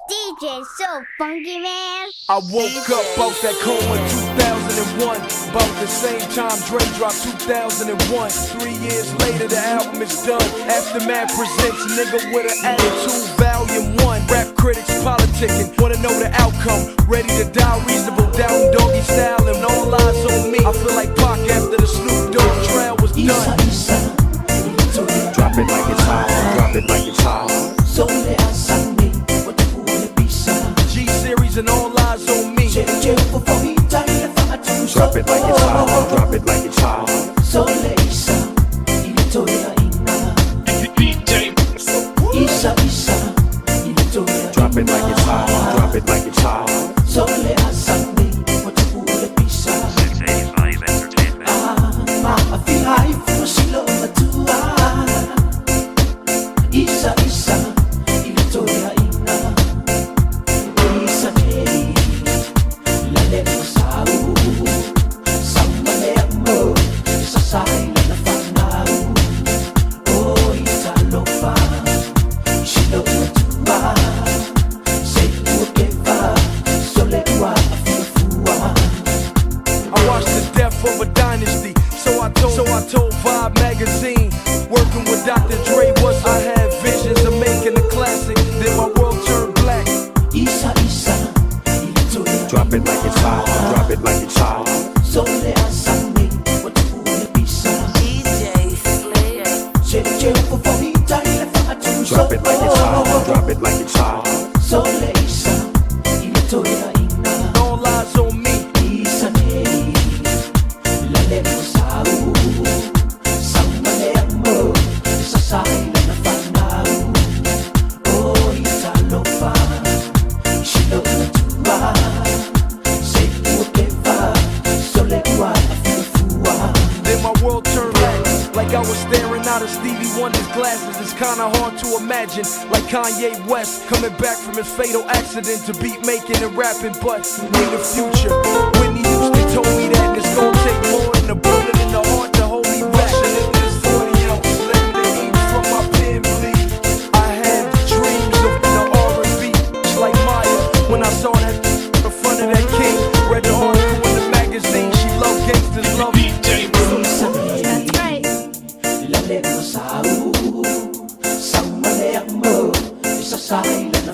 DJ so funky, man. I woke up out that coma in 2001. About the same time Dre dropped 2001. 3 years later the album is done. Aftermath presents Nigga with an Attitude Volume 1. Rap critics politicking, wanna know the outcome. Ready to die, reasonable doubt, doggy style, and all eyes on me. I feel like Pac after the Snoop Dogg trial was done. Drop it like it's hot, drop it like it's hot. G-Series and all eyes on me. Drop it like it's hot, drop it like it's hot. Drop it like it's hot, drop it like it's hot. 685 Entertainment. Of a dynasty, so I told Vibe magazine. Working with Dr. Dre was I had visions of making a classic. Then my world turned black. Drop it like it's hot, drop it like it's hot. Drop it like it's hot, drop it like it's hot. All eyes on me. Then my world turned black, like I was staring out of Stevie Wonder's glasses. It's kinda hard to imagine, like Kanye West coming back from his fatal accident to beat making and rapping, but in the future, Whitney Houston told me that it's gonna take more than a bullet in the heart to hold me back. In this 40-ounce, letting the ink from my pen bleed. I had dreams of the R&B, like Maya, when I saw that in front of that king. Read the article in the magazine, she loved gangsters, love me. That's right. Sa mali mo, isasay na